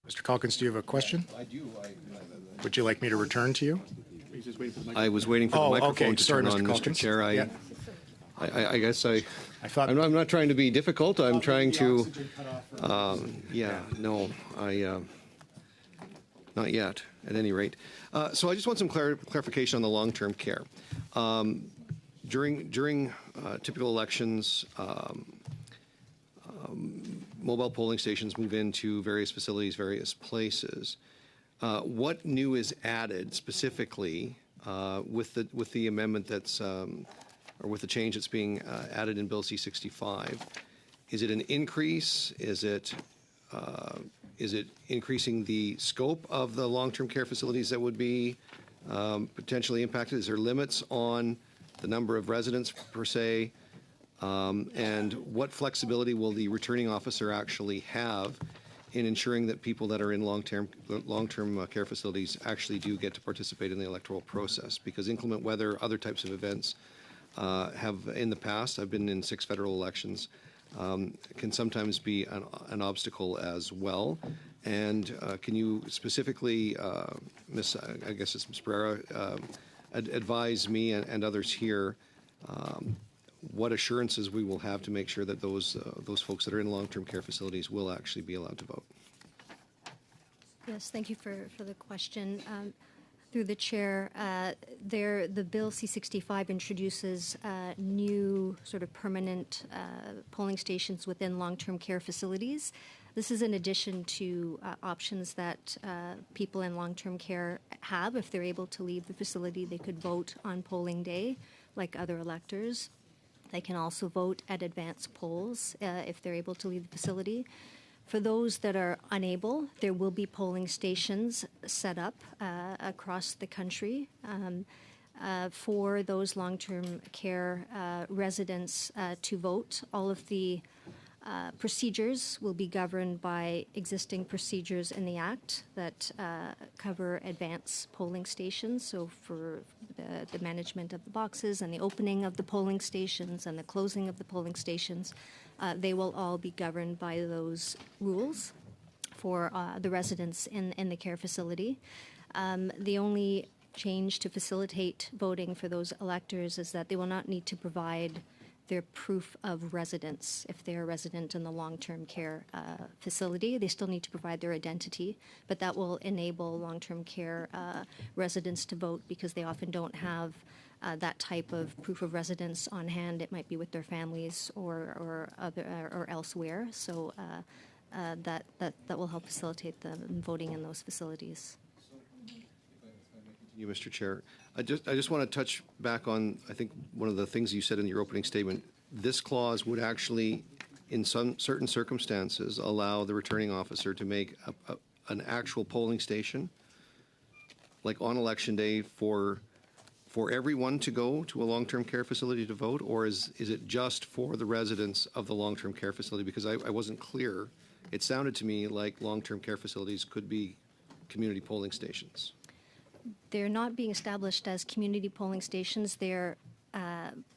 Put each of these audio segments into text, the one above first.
Mr. Calkins, do you have a question? I do. Would you like me to return to you? I was waiting for the microphone to turn on, Mr. Chair. I guess I thought I'm not trying to be difficult. I'm trying to. Not yet. At any rate, so I just want some clarification on the long-term care. During typical elections, mobile polling stations move into various facilities, various places. What new is added specifically with the amendment that's or with the change that's being added in Bill C-65? Is it an increase? Is it increasing the scope of the long-term care facilities that would be potentially impacted? Is there limits on the number of residents per se? And what flexibility will the returning officer actually have in ensuring that people that are in long-term care facilities actually do get to participate in the electoral process? Because inclement weather, other types of events have in the past, I've been in 6 federal elections, can sometimes be an obstacle as well. And can you specifically, Ms. Pereira, advise me and others here what assurances we will have to make sure that those folks that are in long-term care facilities will actually be allowed to vote? Yes, thank you for the question. Through the chair, the Bill C-65 introduces new sort of permanent polling stations within long-term care facilities. This is in addition to options that people in long-term care have. If they're able to leave the facility, they could vote on polling day like other electors. They can also vote at advanced polls if they're able to leave the facility. For those that are unable, there will be polling stations set up across the country for those long-term care residents to vote. All of the procedures will be governed by existing procedures in the Act that cover advanced polling stations. So for the management of the boxes and the opening of the polling stations and the closing of the polling stations, they will all be governed by those rules for the residents in the care facility. The only change to facilitate voting for those electors is that they will not need to provide their proof of residence if they're a resident in the long-term care facility. They still need to provide their identity, but that will enable long-term care residents to vote because they often don't have that type of proof of residence on hand. It might be with their families or elsewhere. So that will help facilitate the voting in those facilities. You, Mr. Chair. I just want to touch back on, I think, one of the things you said in your opening statement. This clause would actually, in some certain circumstances, allow the returning officer to make an actual polling station, like on election day, for everyone to go to a long-term care facility to vote, or is it just for the residents of the long-term care facility? Because I wasn't clear. It sounded to me like long-term care facilities could be community polling stations. They're not being established as community polling stations. They're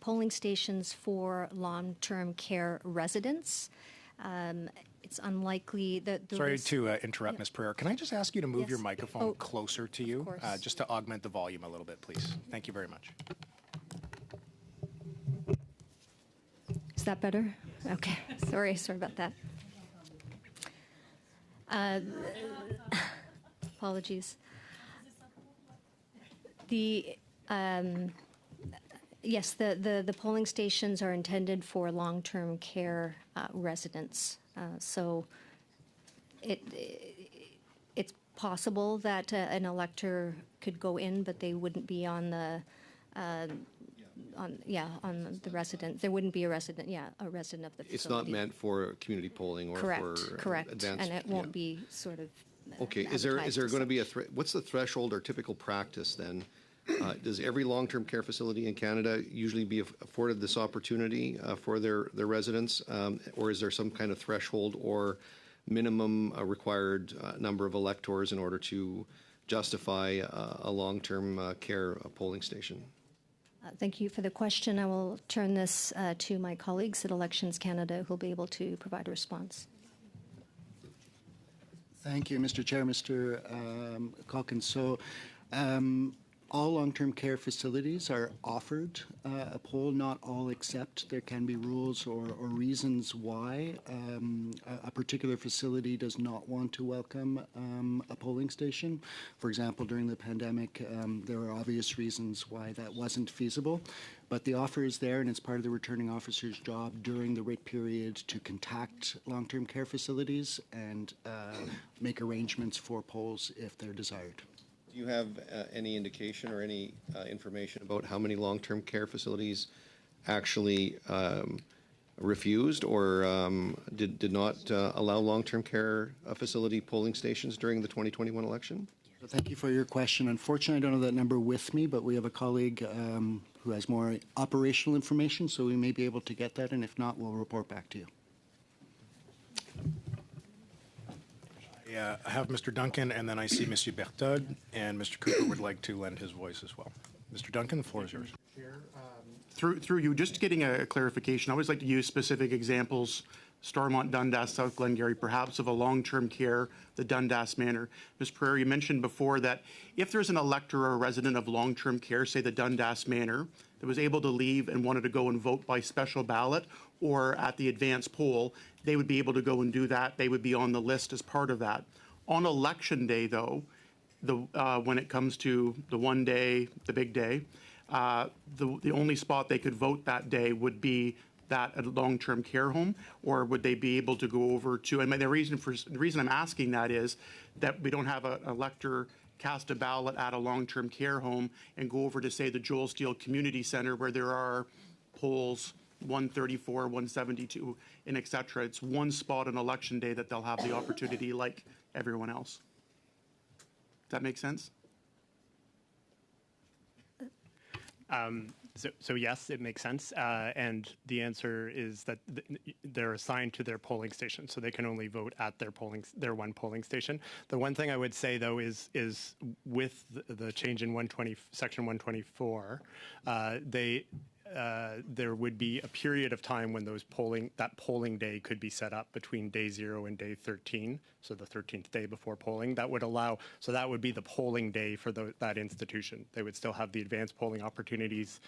polling stations for long-term care residents. It's unlikely that... Sorry to interrupt, Ms. Pereira. Can I just ask you to move your microphone closer to you, just to augment the volume a little bit, please? Thank you very much. Is that better? Okay. Sorry about that. Apologies. Yes, the polling stations are intended for long-term care residents. So it's possible that an elector could go in, but they wouldn't be on the the resident. There wouldn't be a resident. A resident of the facility. It's not meant for community polling or for advanced. And it won't be sort of. Okay. Is there going to be a what's the threshold or typical practice then? Does every long-term care facility in Canada usually be afforded this opportunity for their residents, or is there some kind of threshold or minimum required number of electors in order to justify a long-term care polling station? Thank you for the question. I will turn this to my colleagues at Elections Canada, who will be able to provide a response. Thank you, Mr. Chair, Mr. Calkins. So all long-term care facilities are offered a poll, not all accept. There can be rules or reasons why a particular facility does not want to welcome a polling station. For example, during the pandemic, there are obvious reasons why that wasn't feasible. But the offer is there, and it's part of the returning officer's job during the writ period to contact long-term care facilities and make arrangements for polls if they're desired. Do you have any indication or any information about how many long-term care facilities actually refused or did not allow long-term care facility polling stations during the 2021 election? So thank you for your question. Unfortunately, I don't have that number with me, but we have a colleague who has more operational information, so we may be able to get that, and if not, we'll report back to you. I have Mr. Duncan, and then I see Monsieur Berthold, and Mr. Cooper would like to lend his voice as well. Mr. Duncan, the floor is yours. Through you, just getting a clarification, I always like to use specific examples, Stormont, Dundas, South Glengarry, perhaps of a long-term care, the Dundas Manor. Ms. Pereira, you mentioned before that if there's an elector or a resident of long-term care, say the Dundas Manor, that was able to leave and wanted to go and vote by special ballot or at the advance poll, they would be able to go and do that. They would be on the list as part of that. On election day, though, when it comes to the one day, the big day, the only spot they could vote that day would be that at a long-term care home, or would they be able to go over to? And the reason I'm asking that is that we don't have an elector cast a ballot at a long-term care home and go over to, say, the Joel Steele Community Center where there are polls 134, 172, and et cetera. It's one spot on election day that they'll have the opportunity like everyone else. Does that make sense? So yes, it makes sense, and the answer is that they're assigned to their polling station, so they can only vote at their one polling station. The one thing I would say though is with the change in Section 124, there would be a period of time when that polling day could be set up between day 0 and day 13, so the 13th day before polling. That would be the polling day for that institution. They would still have the advanced polling opportunities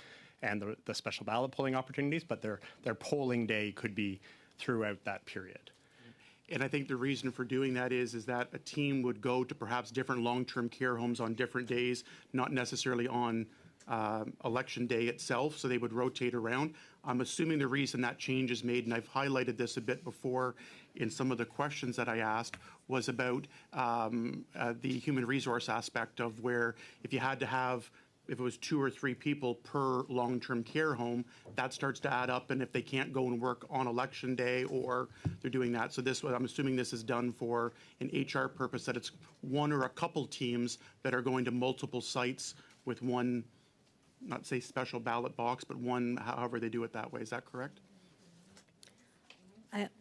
and the special ballot polling opportunities, but their polling day could be throughout that period. And I think the reason for doing that is that a team would go to perhaps different long-term care homes on different days, not necessarily on election day itself, so they would rotate around. I'm assuming the reason that change is made, and I've highlighted this a bit before in some of the questions that I asked, was about the human resource aspect of where if you had to have, if it was 2 or 3 people per long-term care home, that starts to add up, and if they can't go and work on election day or they're doing that. So I'm assuming this is done for an HR purpose, that it's one or a couple teams that are going to multiple sites with one, not say special ballot box, but one, however they do it that way. Is that correct?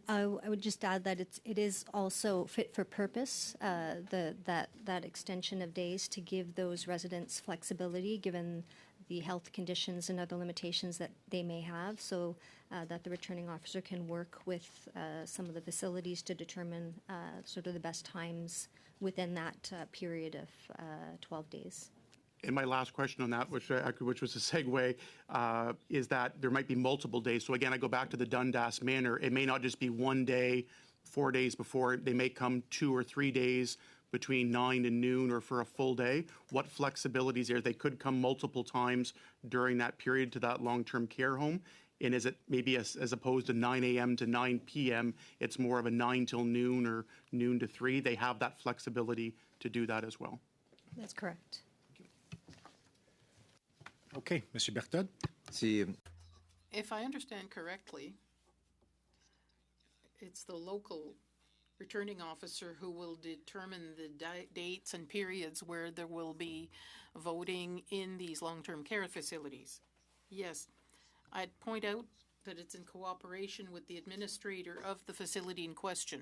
I would just add that it is also fit for purpose, that extension of days to give those residents flexibility given the health conditions and other limitations that they may have, so that the returning officer can work with some of the facilities to determine sort of the best times within that period of 12 days. And my last question on that, which was a segue, is that there might be multiple days. So again, I go back to the Dundas Manor. It may not just be one day, 4 days before. They may come 2 or 3 days between 9 and noon or for a full day. What flexibility is there? They could come multiple times during that period to that long-term care home. And is it maybe as opposed to 9 a.m. to 9 p.m., it's more of a 9 till noon or noon to 3? They have that flexibility to do that as well. That's correct. Okay, Monsieur Berthold. If I understand correctly, it's the local returning officer who will determine the dates and periods where there will be voting in these long-term care facilities. Yes, I'd point out that it's in cooperation with the administrator of the facility in question,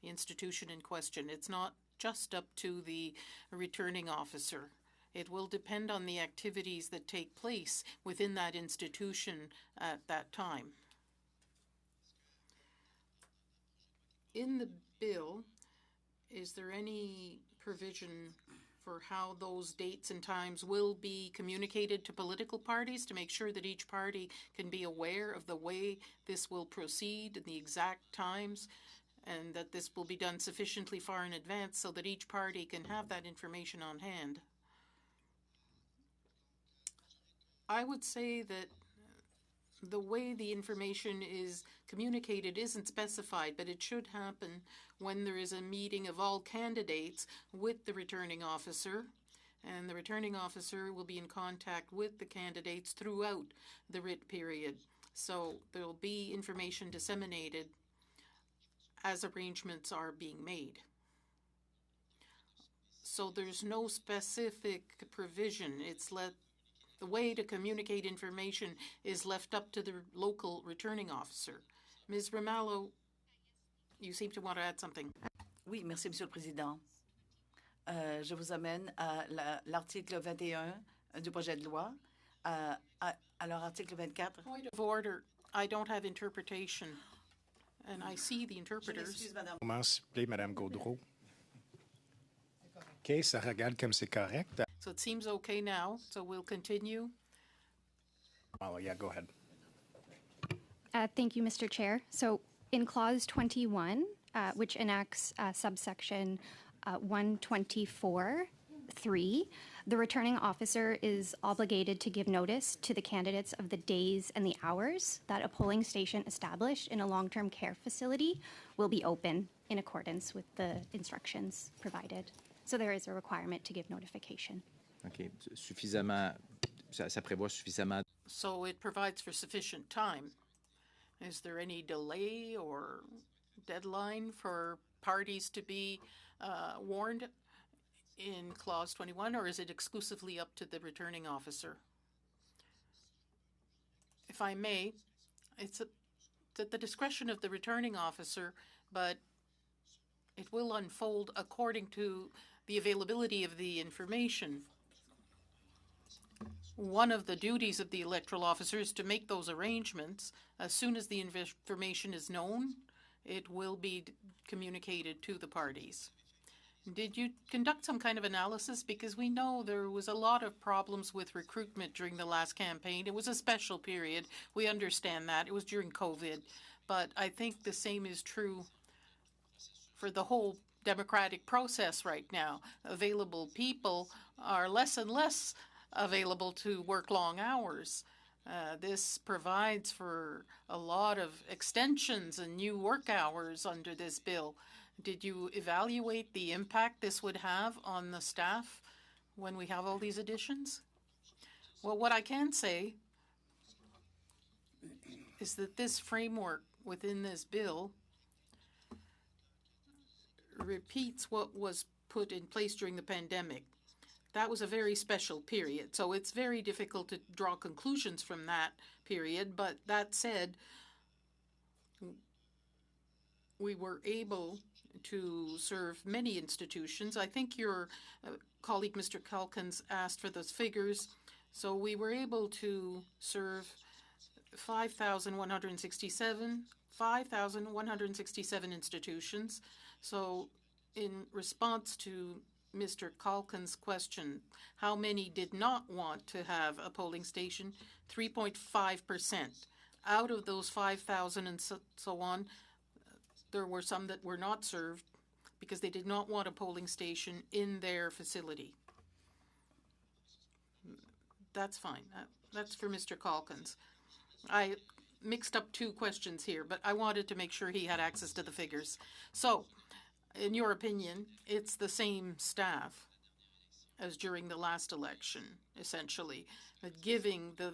the institution in question. It's not just up to the returning officer. It will depend on the activities that take place within that institution at that time. In the bill, is there any provision for how those dates and times will be communicated to political parties to make sure that each party can be aware of the way this will proceed and the exact times, and that this will be done sufficiently far in advance so that each party can have that information on hand? I would say that the way the information is communicated isn't specified, but it should happen when there is a meeting of all candidates with the returning officer, and the returning officer will be in contact with the candidates throughout the writ period. So there will be information disseminated as arrangements are being made. So there's no specific provision. The way to communicate information is left up to the local returning officer. Ms. Ramallo, you seem to want to add something. Oui, merci, Monsieur le Président. Je vous amène à l'article 21 du projet de loi. Alors, article 24. Point of order. I don't have interpretation, and I see the interpreters. Comment s'il vous plaît, Madame Gaudreau? OK, ça regarde comme c'est correct. So it seems okay now, so we'll continue. Well, yeah, go ahead. Thank you, Mr. Chair. So in Clause 21, which enacts subsection 124(3), the returning officer is obligated to give notice to the candidates of the days and the hours that a polling station established in a long-term care facility will be open in accordance with the instructions provided. So there is a requirement to give notification. OK. Suffisamment, ça prévoit suffisamment. So it provides for sufficient time. Is there any delay or deadline for parties to be warned in Clause 21, or is it exclusively up to the returning officer? If I may, it's at the discretion of the returning officer, but it will unfold according to the availability of the information. One of the duties of the electoral officer is to make those arrangements. As soon as the information is known, it will be communicated to the parties. Did you conduct some kind of analysis? Because we know there was a lot of problems with recruitment during the last campaign. It was a special period. We understand that. It was during COVID. But I think the same is true for the whole democratic process right now. Available people are less and less available to work long hours. This provides for a lot of extensions and new work hours under this bill. Did you evaluate the impact this would have on the staff when we have all these additions? Well, what I can say is that this framework within this bill repeats what was put in place during the pandemic. That was a very special period, so it's very difficult to draw conclusions from that period. But that said, we were able to serve many institutions. I think your colleague, Mr. Calkins, asked for those figures. So we were able to serve 5,167 institutions. So in response to Mr. Calkins' question, how many did not want to have a polling station? 3.5%. Out of those 5,000 and so on, there were some that were not served because they did not want a polling station in their facility. That's fine. That's for Mr. Calkins. I mixed up two questions here, but I wanted to make sure he had access to the figures. So, in your opinion, it's the same staff as during the last election, essentially, but given the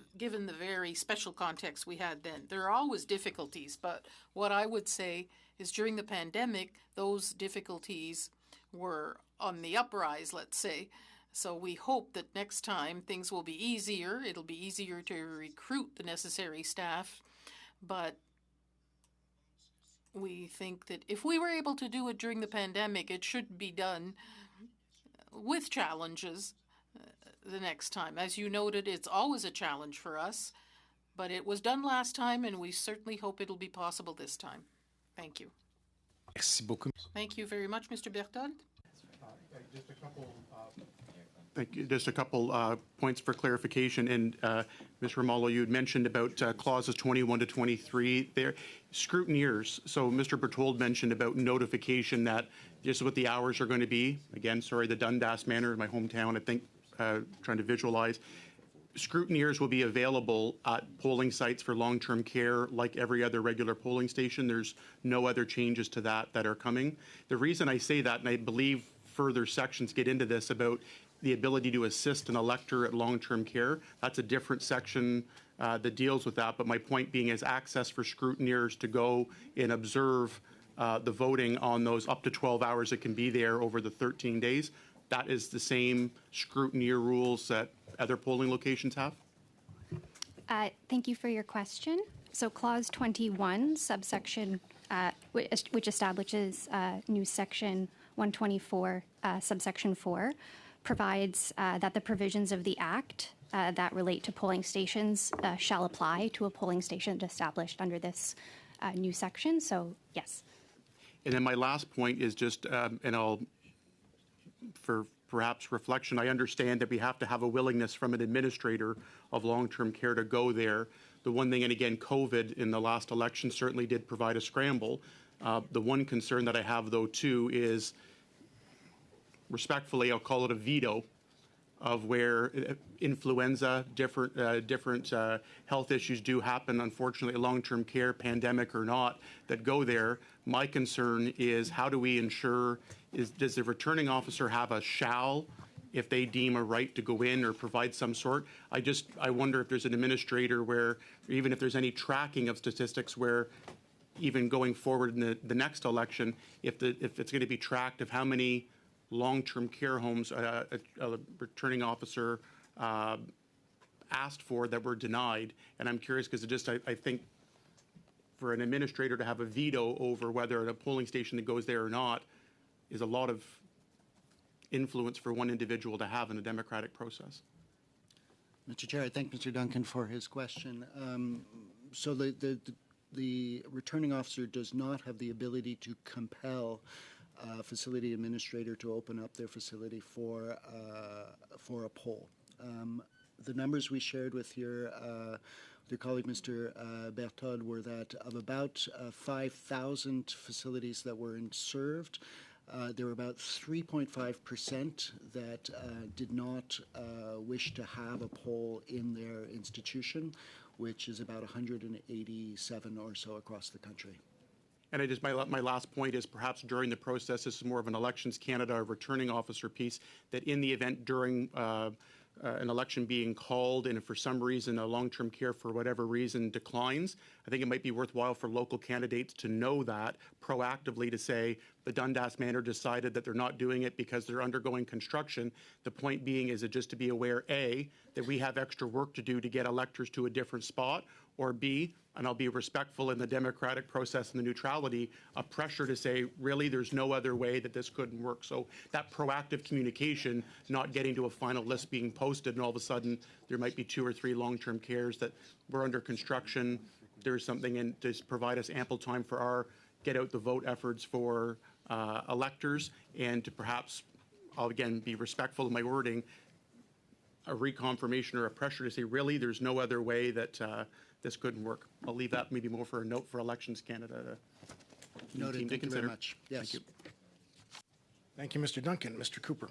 very special context we had then. There are always difficulties, but what I would say is during the pandemic, those difficulties were on the uprise, let's say. So we hope that next time things will be easier. It'll be easier to recruit the necessary staff, but we think that if we were able to do it during the pandemic, it should be done with challenges, the next time. As you noted, it's always a challenge for us, but it was done last time, and we certainly hope it'll be possible this time. Thank you. Merci beaucoup. Thank you very much, Mr. Berthold. Thank you. Just a couple points for clarification. And Ms. Romalo, you had mentioned about clauses 21 to 23. They're scrutineers. So Mr. Berthold mentioned about notification that this is what the hours are going to be. Again, sorry, the Dundas Manor, my hometown, I think, trying to visualize. Scrutineers will be available at polling sites for long-term care like every other regular polling station. There's no other changes to that are coming. The reason I say that, and I believe further sections get into this about the ability to assist an elector at long-term care, that's a different section that deals with that. But my point being is access for scrutineers to go and observe the voting on those up to 12 hours it can be there over the 13 days. That is the same scrutineer rules that other polling locations have? Thank you for your question. So Clause 21, subsection, which establishes new section 124, subsection 4, provides that the provisions of the Act that relate to polling stations shall apply to a polling station established under this new section. So, yes. And then my last point is just, and I'll, for perhaps reflection, I understand that we have to have a willingness from an administrator of long-term care to go there. The one thing, and again, COVID in the last election certainly did provide a scramble. The one concern that I have, though, too, is respectfully, I'll call it a veto of where influenza, different health issues do happen, unfortunately, long-term care, pandemic or not, that go there. My concern is how do we ensure, does the returning officer have a shall if they deem a right to go in or provide some sort? I wonder if there's an administrator where, even if there's any tracking of statistics where even going forward in the next election, if it's going to be tracked of how many long-term care homes a returning officer asked for that were denied. And I'm curious because I think for an administrator to have a veto over whether a polling station that goes there or not is a lot of influence for one individual to have in a democratic process. Mr. Chair, I thank Mr. Duncan for his question. So the returning officer does not have the ability to compel facility administrator to open up their facility for a poll. The numbers we shared with your colleague, Mr. Berthold, were that of about 5,000 facilities that were served, there were about 3.5% that did not wish to have a poll in their institution, which is about 187 or so across the country. And my last point is perhaps during the process, this is more of an Elections Canada returning officer piece, that in the event during an election being called and if for some reason a long-term care for whatever reason declines, I think it might be worthwhile for local candidates to know that proactively, to say the Dundas Manor decided that they're not doing it because they're undergoing construction. The point being is just to be aware, A, that we have extra work to do to get electors to a different spot, or B, and I'll be respectful in the democratic process and the neutrality, a pressure to say, really, there's no other way that this couldn't work. So that proactive communication, not getting to a final list being posted, and all of a sudden there might be 2 or 3 long-term cares that were under construction. There's something in to provide us ample time for our get out the vote efforts for electors, and to perhaps, I'll again be respectful of my wording, a reconfirmation or a pressure to say, really, there's no other way that this couldn't work. I'll leave that maybe more for a note for Elections Canada. Noted. Thank you very much. Yes. Thank you. Thank you, Mr. Duncan. Mr. Cooper.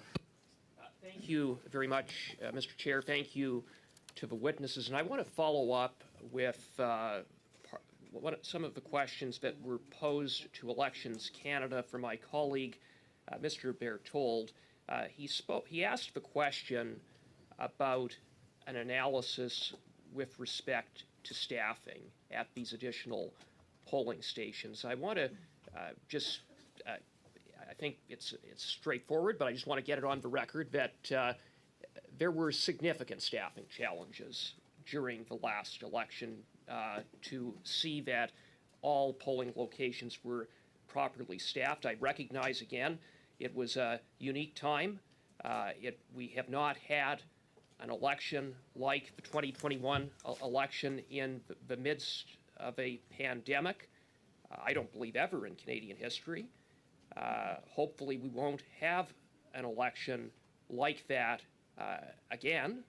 Thank you very much, Mr. Chair. Thank you to the witnesses. And I want to follow up with some of the questions that were posed to Elections Canada from my colleague, Mr. Berthold. He asked the question about an analysis with respect to staffing at these additional polling stations. I want to I think it's straightforward, but I just want to get it on the record that there were significant staffing challenges during the last election to see that all polling locations were properly staffed. I recognize, again, it was a unique time. We have not had an election like the 2021 election in the midst of a pandemic. I don't believe ever in Canadian history. Hopefully we won't have an election like that again.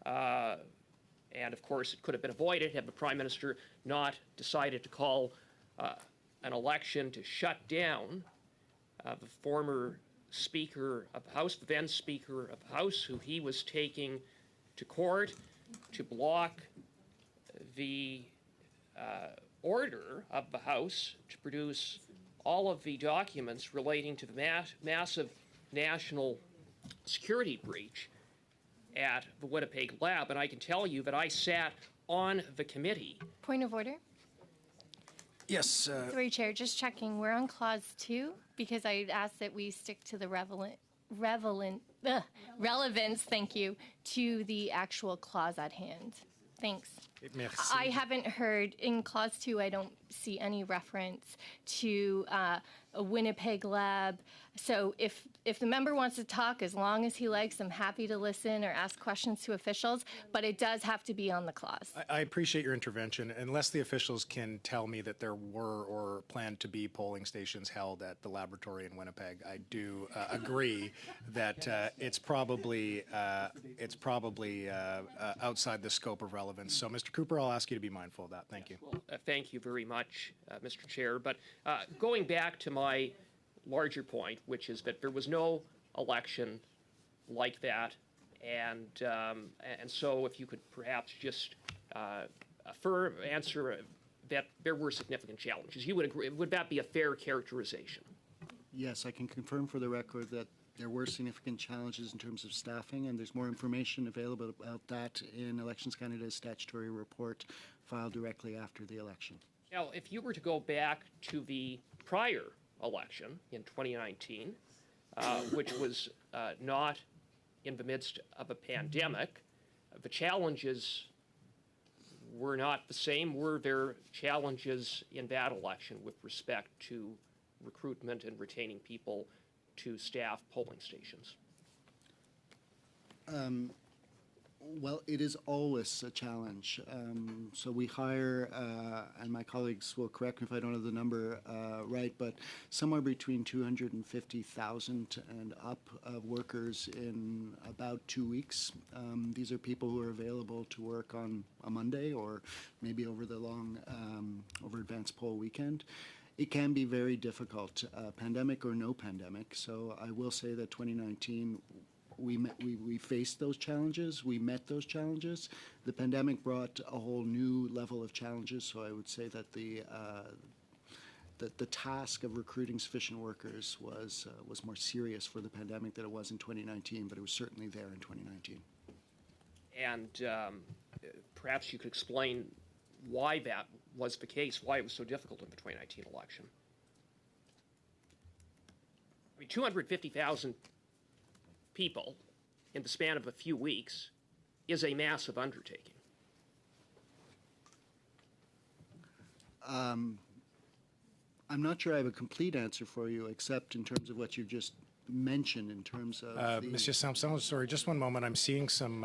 And of course, it could have been avoided had the Prime Minister not decided to call an election to shut down the former Speaker of the House, the then Speaker of the House, who he was taking to court to block the order of the House to produce all of the documents relating to the massive national security breach at the Winnipeg lab. And I can tell you that I sat on the committee. Point of order. Yes. Sorry, Chair, just checking. We're on clause 2 because I asked that we stick to the relevance, thank you, to the actual clause at hand. Thanks. Merci. I haven't heard, in clause 2, I don't see any reference to a Winnipeg lab. So if the member wants to talk, as long as he likes, I'm happy to listen or ask questions to officials, but it does have to be on the clause. I appreciate your intervention. Unless the officials can tell me that there were or planned to be polling stations held at the laboratory in Winnipeg, I do agree that it's probably outside the scope of relevance. So, Mr. Cooper, I'll ask you to be mindful of that. Thank you. Well, thank you very much, Mr. Chair. But going back to my larger point, which is that there was no election like that, and so if you could perhaps just answer that there were significant challenges, you would agree? Would that be a fair characterization? Yes, I can confirm for the record that there were significant challenges in terms of staffing, and there's more information available about that in Elections Canada's statutory report filed directly after the election. Now, if you were to go back to the prior election in 2019, which was not in the midst of a pandemic, the challenges were not the same. Were there challenges in that election with respect to recruitment and retaining people to staff polling stations? Well, it is always a challenge. So we hire, and my colleagues will correct me if I don't have the number right, but somewhere between 250,000 and up of workers in about 2 weeks. These are people who are available to work on a Monday or maybe over the long, over advanced poll weekend. It can be very difficult, pandemic or no pandemic. So I will say that 2019, we faced those challenges. We met those challenges. The pandemic brought a whole new level of challenges. So I would say that the task of recruiting sufficient workers was more serious for the pandemic than it was in 2019, but it was certainly there in 2019. And perhaps you could explain why that was the case, why it was so difficult in the 2019 election. I mean, 250,000 people in the span of a few weeks is a massive undertaking. I'm not sure I have a complete answer for you, except in terms of what you just mentioned in terms of Monsieur Sampson, sorry, just one moment. I'm seeing some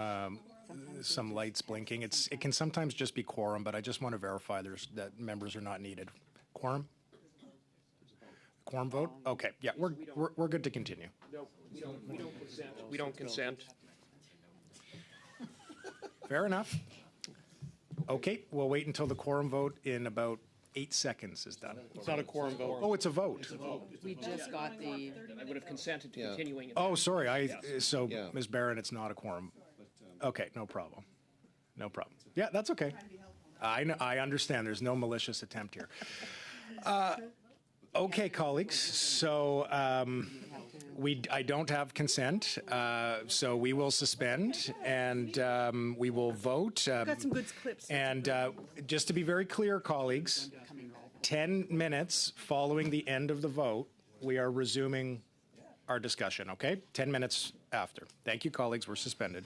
lights blinking. It can sometimes just be quorum, but I just want to verify that members are not needed. Quorum? Quorum vote? Okay, yeah, we're good to continue. No, we don't consent. Fair enough. Okay, we'll wait until the quorum vote in about 8 seconds is done. It's not a quorum vote. Oh, it's a vote. We just got the. I would have consented to continuing. Oh, sorry. Ms. Barron, it's not a quorum. Okay, no problem. No problem. Yeah, that's okay. I understand. There's no malicious attempt here. Okay, colleagues. So I don't have consent. So we will suspend and we will vote. Got some good clips. And just to be very clear, colleagues, 10 minutes following the end of the vote, we are resuming our discussion. Okay, 10 minutes after. Thank you, colleagues. We're suspended.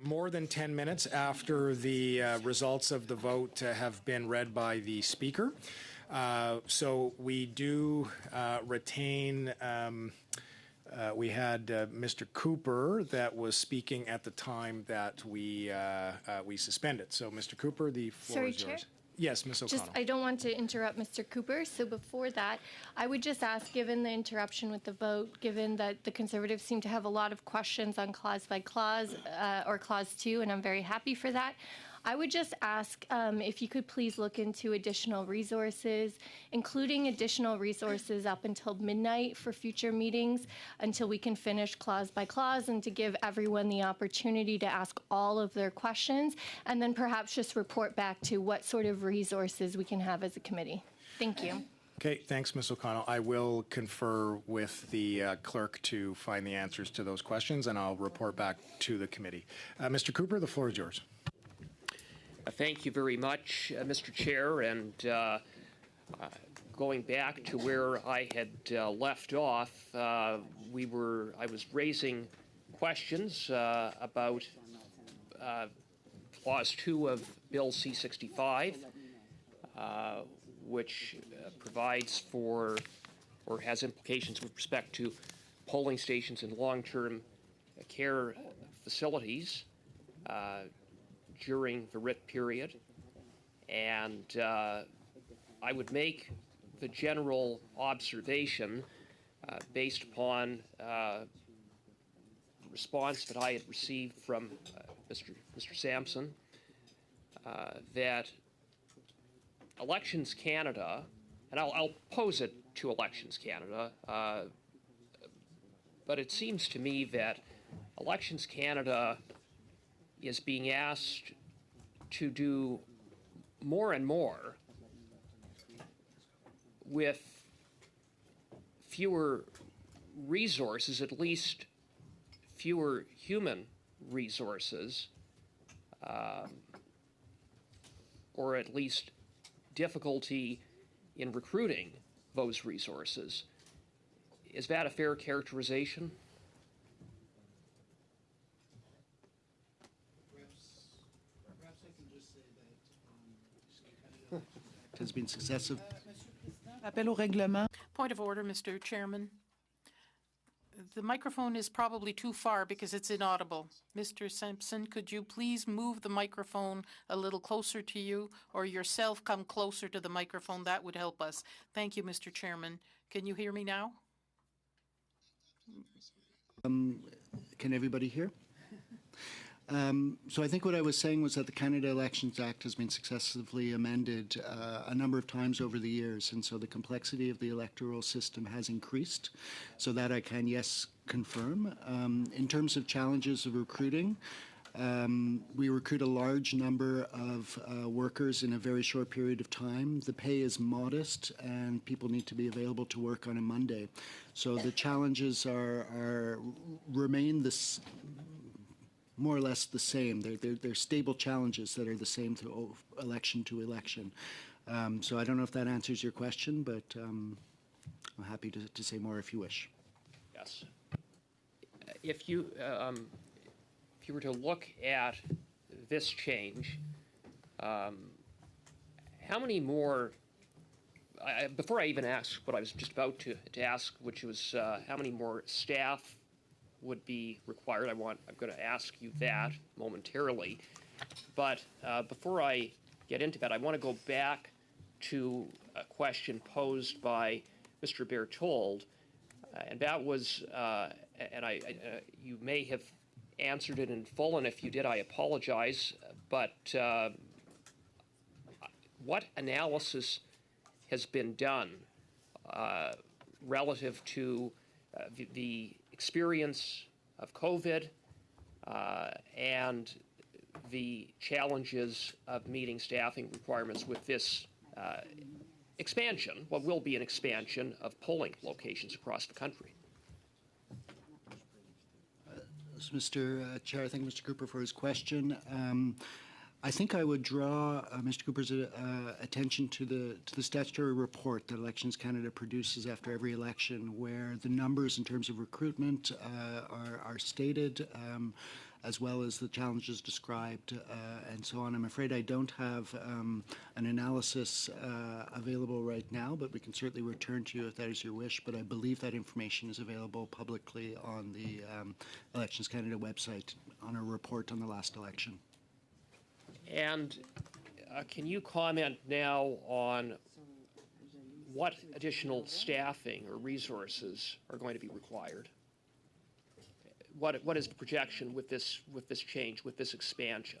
more than 10 minutes after the results of the vote have been read by the speaker. So we do retain, we had Mr. Cooper that was speaking at the time that we suspended. So Mr. Cooper, the floor Sorry, is yours. Chair? Yes, Ms. O'Connell. I don't want to interrupt Mr. Cooper, so before that, I would just ask, given the interruption with the vote, given that the Conservatives seem to have a lot of questions on clause by clause or clause 2, and I'm very happy for that, I would just ask if you could please look into additional resources, including additional resources up until midnight for future meetings until we can finish clause by clause, and to give everyone the opportunity to ask all of their questions, and then perhaps just report back to what sort of resources we can have as a committee. Thank you. Okay, thanks, Ms. O'Connell. I will confer with the clerk to find the answers to those questions, and I'll report back to the committee. Mr. Cooper, the floor is yours. Thank you very much, Mr. Chair. And going back to where I had left off, I was raising questions about Clause 2 of Bill C-65, which provides for or has implications with respect to polling stations in long-term care facilities during the writ period. And I would make the general observation based upon response that I had received from Mr. Sampson that Elections Canada, and I'll pose it to Elections Canada, but it seems to me that Elections Canada is being asked to do more and more with fewer resources, at least fewer human resources, or at least difficulty in recruiting those resources. Is that a fair characterization? Has been successive. Point of order, Mr. Chairman. The microphone is probably too far because it's inaudible. Mr. Sampson, could you please move the microphone a little closer to you, or yourself come closer to the microphone? That would help us. Thank you, Mr. Chairman. Can you hear me now? Can everybody hear? So I think what I was saying was that the Canada Elections Act has been successively amended a number of times over the years, and so the complexity of the electoral system has increased, so that I can, yes, confirm. In terms of challenges of recruiting, we recruit a large number of workers in a very short period of time. The pay is modest, and people need to be available to work on a Monday. So the challenges remain this more or less the same. They're stable challenges that are the same through election to election. So I don't know if that answers your question, but I'm happy to say more if you wish. Yes. If you were to look at this change, how many more, before I even ask what I was just about to ask, which was how many more staff would be required. I'm going to ask you that momentarily. But before I get into that, I want to go back to a question posed by Mr. Berthold, and that was, you may have answered it in full, and if you did, I apologize, but what analysis has been done relative to the experience of COVID and the challenges of meeting staffing requirements with this expansion, what will be an expansion of polling locations across the country? Mr. Chair, I thank Mr. Cooper for his question. I think I would draw Mr. Cooper's attention to the statutory report that Elections Canada produces after every election, where the numbers in terms of recruitment are stated, as well as the challenges described and so on. I'm afraid I don't have an analysis available right now, but we can certainly return to you if that is your wish. But I believe that information is available publicly on the Elections Canada website on a report on the last election. And can you comment now on what additional staffing or resources are going to be required? What is the projection with this change, with this expansion?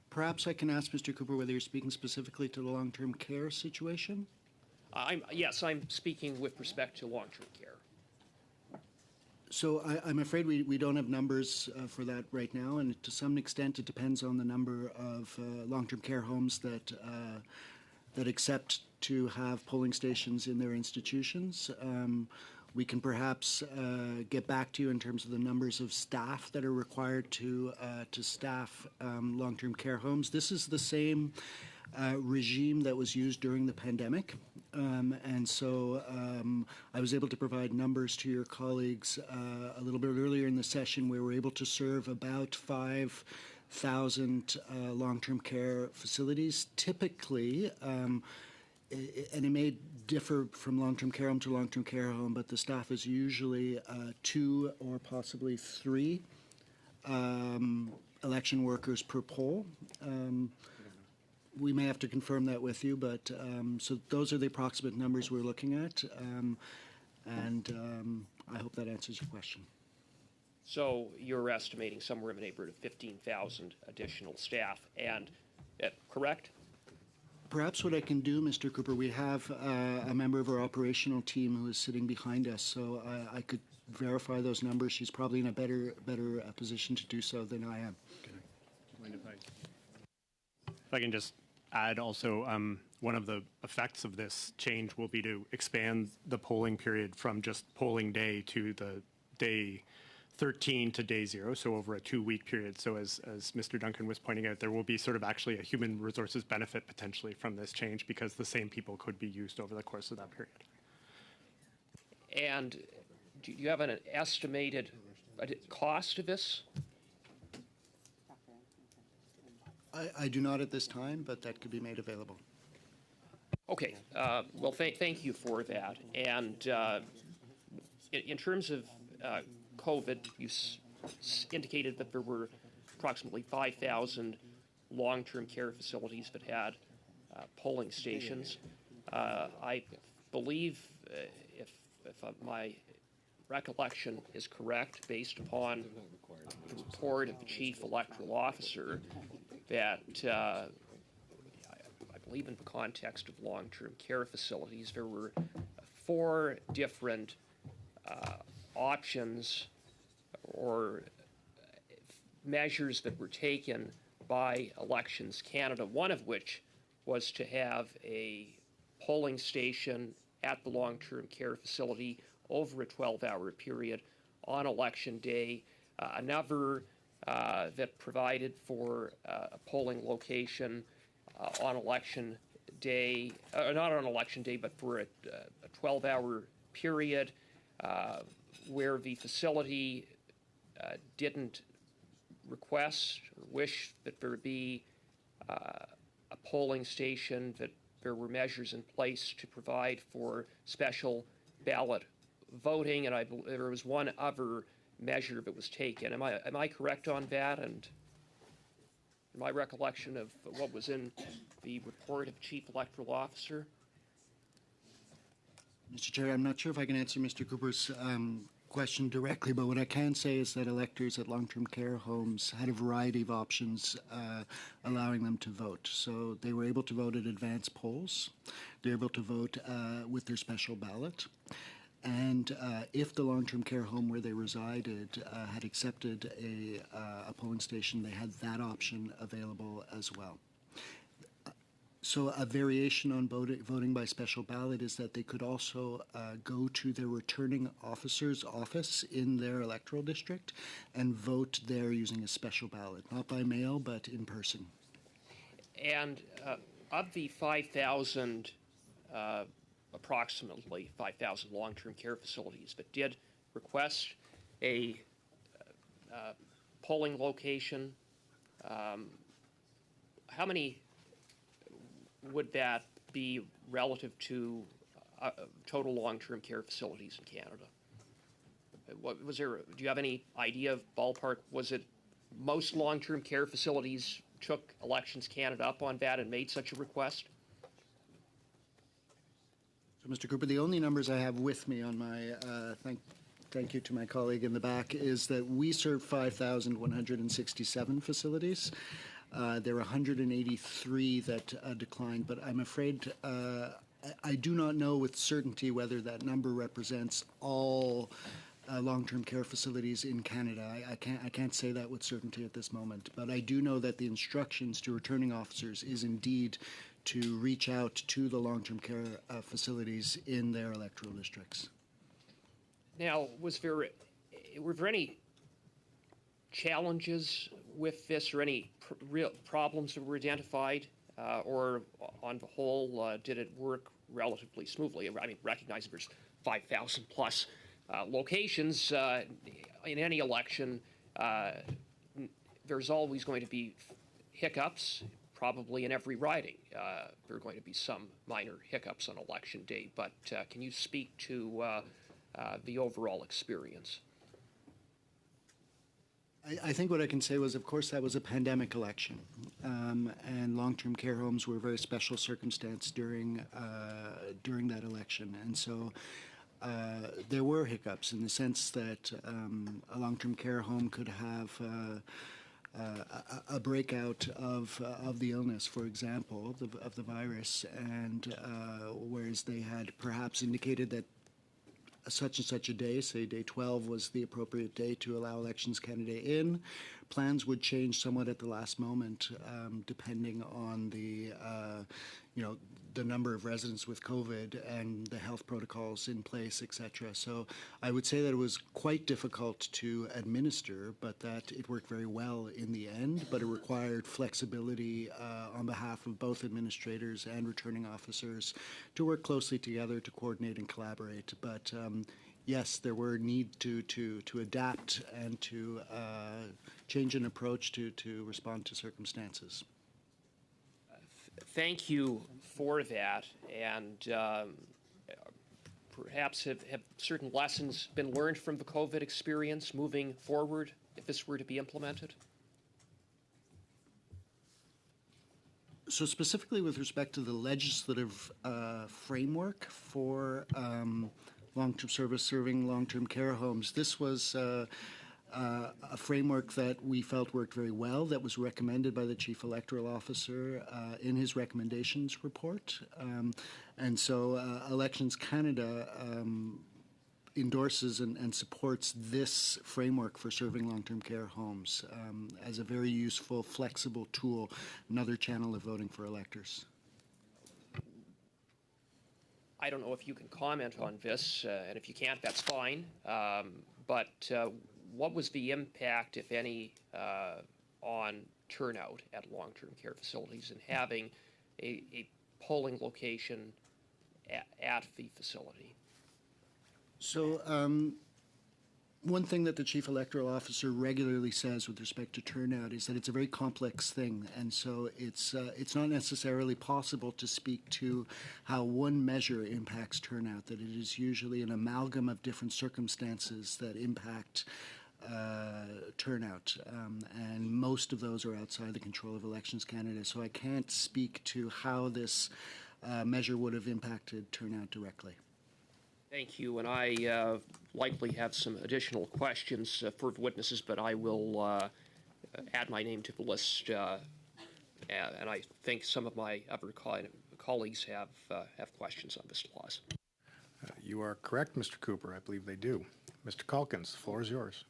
Perhaps I can ask Mr. Cooper whether you're speaking specifically to the long-term care situation? Yes, I'm speaking with respect to long-term care. So I'm afraid we don't have numbers for that right now, and to some extent it depends on the number of long-term care homes that accept to have polling stations in their institutions. We can perhaps get back to you in terms of the numbers of staff that are required to staff long-term care homes. This is the same regime that was used during the pandemic. And so I was able to provide numbers to your colleagues a little bit earlier in the session where we're able to serve about 5,000 long-term care facilities. Typically, and it may differ from long-term care home to long-term care home, but the staff is usually 2 or possibly 3 election workers per poll. We may have to confirm that with you, but so those are the approximate numbers we're looking at, and I hope that answers your question. So you're estimating somewhere in the neighborhood of 15,000 additional staff, and correct? Perhaps what I can do, Mr. Cooper, we have a member of our operational team who is sitting behind us, so I could verify those numbers. She's probably in a better position to do so than I am. If I can just add also, one of the effects of this change will be to expand the polling period from just polling day to the day 13 to day 0, so over a 2-week period. So as Mr. Duncan was pointing out, there will be sort of actually a human resources benefit potentially from this change because the same people could be used over the course of that period. And do you have an estimated cost of this? I do not at this time, but that could be made available. Okay. Well, thank you for that. And in terms of COVID, you indicated that there were approximately 5,000 long-term care facilities that had polling stations. I believe, if my recollection is correct, based upon the report of the Chief Electoral Officer, that I believe in the context of long-term care facilities, there were 4 different options or measures that were taken by Elections Canada, one of which was to have a polling station at the long-term care facility over a 12-hour period on election day, another that provided for a polling location on election day, not on election day, but for a 12-hour period where the facility didn't request or wish that there be a polling station, that there were measures in place to provide for special ballot voting, and there was one other measure that was taken. Am I correct on that? And my recollection of what was in the report of Chief Electoral Officer? Mr. Chair, I'm not sure if I can answer Mr. Cooper's question directly, but what I can say is that electors at long-term care homes had a variety of options allowing them to vote. So they were able to vote at advance polls. They were able to vote with their special ballot. And if the long-term care home where they resided had accepted a polling station, they had that option available as well. So a variation on voting by special ballot is that they could also go to their returning officer's office in their electoral district and vote there using a special ballot, not by mail, but in person. And Of the 5,000, approximately 5,000 long-term care facilities that did request a polling location, how many would that be relative to total long-term care facilities in Canada? What was there? Do you have any idea of ballpark? Was it most long-term care facilities took Elections Canada up on that and made such a request? So, Mr. Cooper, the only numbers I have with me on my thank you to my colleague in the back is that we serve 5,167 facilities. There are 183 that declined, but I'm afraid I do not know with certainty whether that number represents all long-term care facilities in Canada. I can't say that with certainty at this moment, but I do know that the instructions to returning officers is indeed to reach out to the long-term care facilities in their electoral districts. Now, were there any challenges with this or any real problems that were identified, or on the whole, did it work relatively smoothly? I mean, recognizing there's 5,000 plus locations in any election, there's always going to be hiccups, probably in every riding. There are going to be some minor hiccups on election day, but can you speak to the overall experience? I think what I can say was, of course, that was a pandemic election, and long-term care homes were a very special circumstance during that election, and so there were hiccups in the sense that a long-term care home could have a breakout of the illness, for example, of the virus, and whereas they had perhaps indicated that such and such a day, say day 12 was the appropriate day to allow Elections Canada in, plans would change somewhat at the last moment, depending on the number of residents with COVID and the health protocols in place, etc. So I would say that it was quite difficult to administer, but that it worked very well in the end. But it required flexibility on behalf of both administrators and returning officers to work closely together to coordinate and collaborate. But yes, there were need to adapt and to change an approach to respond to circumstances. Thank you for that, and perhaps have certain lessons been learned from the COVID experience moving forward if this were to be implemented? So specifically with respect to the legislative framework for long-term service serving long-term care homes, this was a framework that we felt worked very well, that was recommended by the Chief Electoral Officer in his recommendations report. And so Elections Canada endorses and supports this framework for serving long-term care homes as a very useful, flexible tool, another channel of voting for electors. I don't know if you can comment on this, and if you can't, that's fine. But what was the impact, if any, on turnout at long-term care facilities and having a polling location at the facility? So one thing that the Chief Electoral Officer regularly says with respect to turnout is that it's a very complex thing, and so it's not necessarily possible to speak to how one measure impacts turnout, that it is usually an amalgam of different circumstances that impact turnout, and most of those are outside the control of Elections Canada, so I can't speak to how this measure would have impacted turnout directly. Thank you, and I likely have some additional questions for the witnesses, but I will add my name to the list, and I think some of my other colleagues have questions on this clause. You are correct, Mr. Cooper. I believe they do. Mr. Calkins, the floor is yours.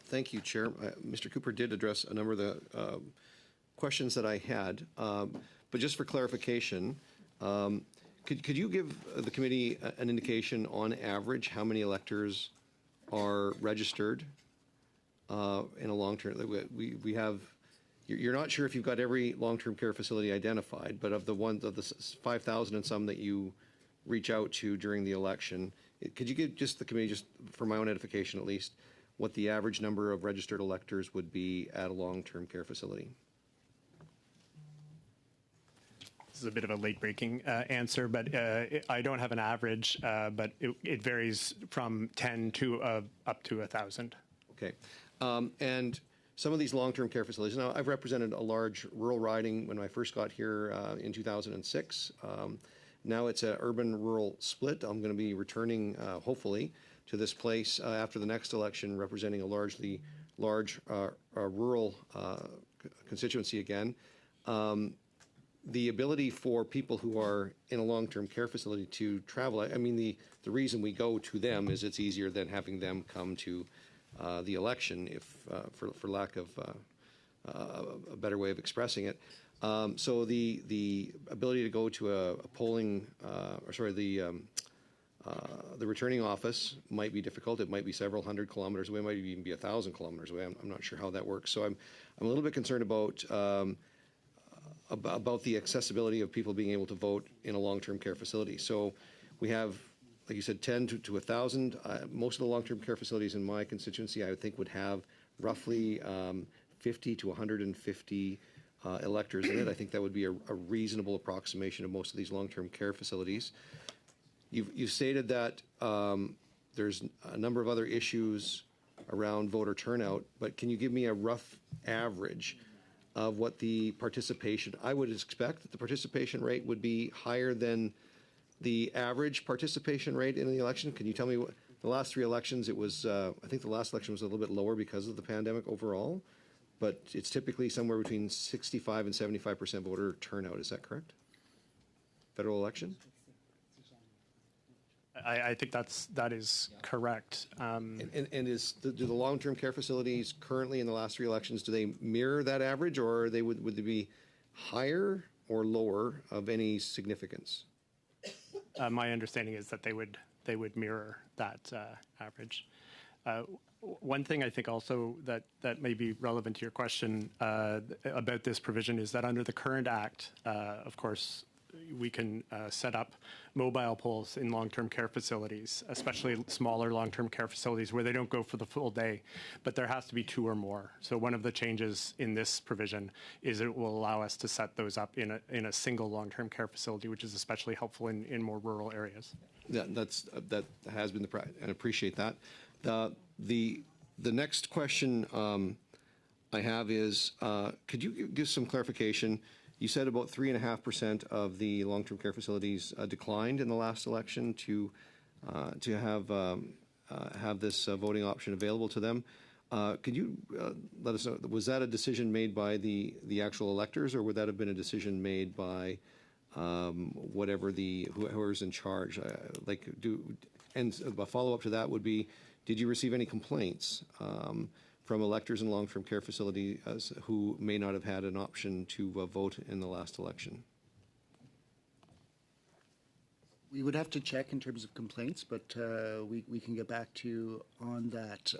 Thank you, Chair. Mr. Cooper did address a number of the questions that I had, but just for clarification, could you give the committee an indication on average how many electors are registered in a long term? We have you're not sure if you've got every long-term care facility identified, but of the 5,000 and some that you reach out to during the election, could you give just the committee, just for my own edification at least, what the average number of registered electors would be at a long-term care facility? This is a bit of a late-breaking answer, but I don't have an average, but it varies from 10 to up to 1,000. Okay. And some of these long-term care facilities, now I've represented a large rural riding when I first got here in 2006. Now it's an urban-rural split. I'm going to be returning, hopefully, to this place after the next election, representing a large rural constituency again. The ability for people who are in a long-term care facility to travel, I mean, the reason we go to them is it's easier than having them come to the election, if for lack of a better way of expressing it. So the ability to go to a polling, the returning office might be difficult. It might be several hundred kilometers away. It might even be 1,000 kilometers away. I'm not sure how that works. So I'm a little bit concerned about the accessibility of people being able to vote in a long-term care facility. So we have, like you said, 10 to 1,000. Most of the long-term care facilities in my constituency, I would think, would have roughly 50 to 150 electors in it. I think that would be a reasonable approximation of most of these long-term care facilities. You've stated that there's a number of other issues around voter turnout, but can you give me a rough average of what the participation? I would expect that the participation rate would be higher than the average participation rate in the election. Can you tell me what the last three elections? It was, I think the last election was a little bit lower because of the pandemic overall, but it's typically somewhere between 65 and 75% voter turnout. Is that correct? Federal election? I think that is correct. And do the long-term care facilities currently in the last three elections, do they mirror that average, or would they be higher or lower of any significance? My understanding is that they would mirror that average. One thing I think also that may be relevant to your question about this provision is that under the current Act, of course, we can set up mobile polls in long-term care facilities, especially smaller long-term care facilities where they don't go for the full day, but there has to be two or more. So one of the changes in this provision is it will allow us to set those up in a single long-term care facility, which is especially helpful in more rural areas. Yeah, that has been the practice, and appreciate that. The next question I have is, could you give some clarification? You said about 3.5% of the long-term care facilities declined in the last election to have this voting option available to them. Could you let us know, was that a decision made by the actual electors, or would that have been a decision made by whoever's in charge? And a follow-up to that would be, did you receive any complaints from electors in long-term care facilities who may not have had an option to vote in the last election? We would have to check in terms of complaints, but we can get back to you on that.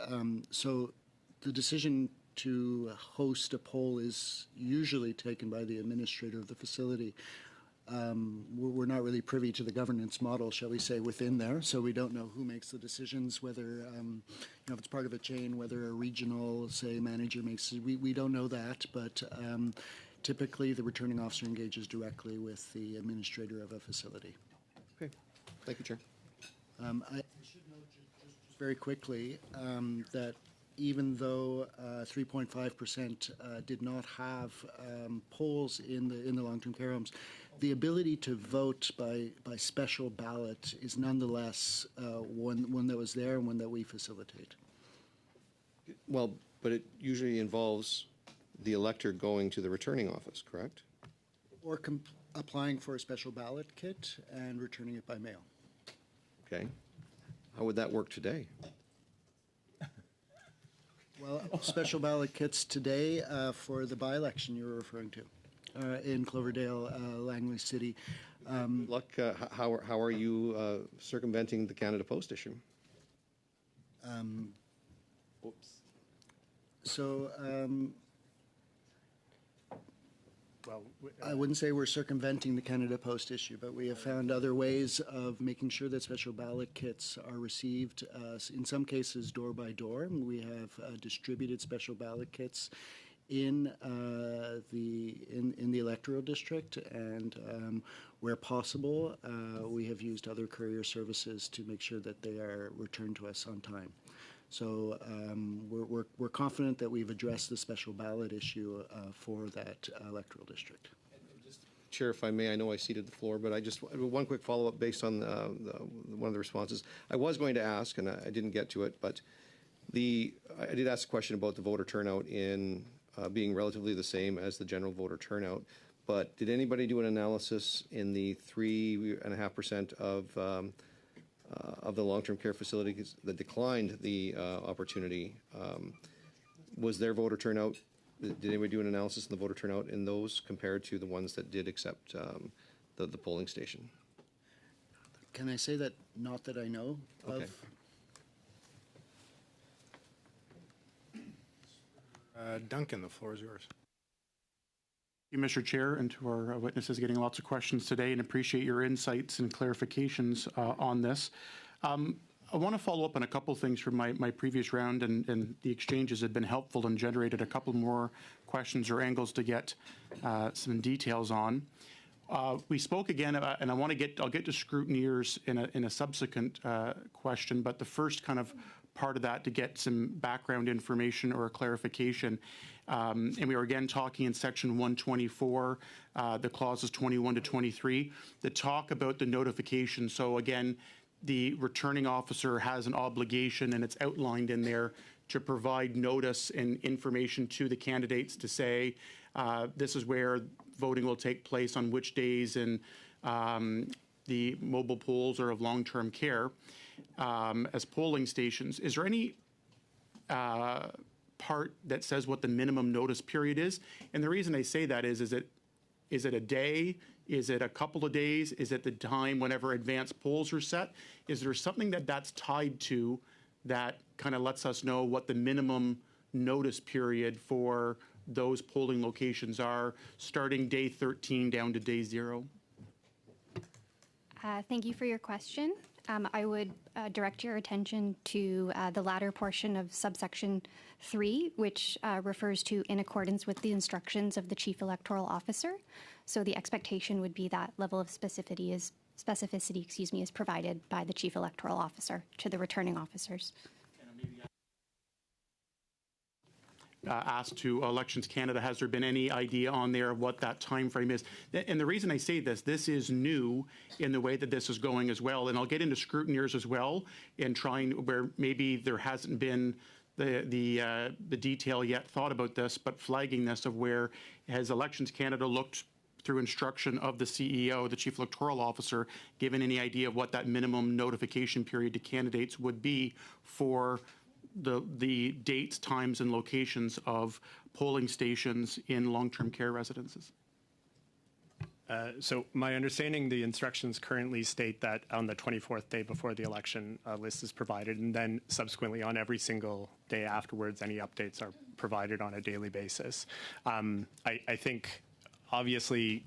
So the decision to host a poll is usually taken by the administrator of the facility. We're not really privy to the governance model, shall we say, within there, so we don't know who makes the decisions, whether if it's part of a chain, whether a regional, say, manager makes it. We don't know that, but typically the returning officer engages directly with the administrator of a facility. Okay, thank you, Chair. I should note just very quickly that even though 3.5% did not have polls in the long-term care homes, the ability to vote by special ballot is nonetheless one that was there and one that we facilitate. Well, but it usually involves the elector going to the returning office, correct? Or applying for a special ballot kit and returning it by mail. Okay. How would that work today? Well, special ballot kits today for the by-election you were referring to in Cloverdale, Langley City. Luck, how are you circumventing the Canada Post issue? So well, I wouldn't say we're circumventing the Canada Post issue, but we have found other ways of making sure that special ballot kits are received, in some cases door by door. We have distributed special ballot kits in the electoral district, and where possible, we have used other courier services to make sure that they are returned to us on time. So we're confident that we've addressed the special ballot issue for that electoral district. Chair, if I may, I know I ceded the floor, but I just one quick follow-up based on one of the responses. I was going to ask, and I didn't get to it, but I did ask a question about the voter turnout in being relatively the same as the general voter turnout. But did anybody do an analysis in the 3.5% of the long-term care facilities that declined the opportunity? Was their voter turnout? Did anybody do an analysis on the voter turnout in those compared to the ones that did accept the polling station? Can I say that? Not that I know Okay. of. Duncan, the floor is yours. Thank you, Mr. Chair, and to our witnesses getting lots of questions today, and appreciate your insights and clarifications on this. I want to follow up on a couple things from my previous round, and the exchanges have been helpful and generated a couple more questions or angles to get some details on. We spoke again, and I'll get to scrutineers in a subsequent question, but the first kind of part of that to get some background information or a clarification. And we were again talking in section 124, the clauses 21 to 23, that talk about the notification. So again, the returning officer has an obligation, and it's outlined in there, to provide notice and information to the candidates to say, this is where voting will take place on which days, and the mobile polls are of long-term care as polling stations. Is there any part that says what the minimum notice period is? And the reason I say that is it a day? Is it a couple of days? Is it the time whenever advanced polls are set? Is there something that's tied to that kind of lets us know what the minimum notice period for those polling locations are, starting day 13 down to day 0? Thank you for your question. I would direct your attention to the latter portion of subsection 3, which refers to in accordance with the instructions of the Chief Electoral Officer. So the expectation would be that level of specificity is provided by the Chief Electoral Officer to the returning officers. Asked to Elections Canada, has there been any idea on there of what that time frame is? And the reason I say this is new in the way that this is going as well. And I'll get into scrutineers as well, and trying where maybe there hasn't been the detail yet thought about this, but flagging this of where has Elections Canada looked through instruction of the CEO, the Chief Electoral Officer, given any idea of what that minimum notification period to candidates would be for the dates, times, and locations of polling stations in long-term care residences? So my understanding, the instructions currently state that on the 24th day before the election, a list is provided, and then subsequently on every single day afterwards, any updates are provided on a daily basis. I think, obviously,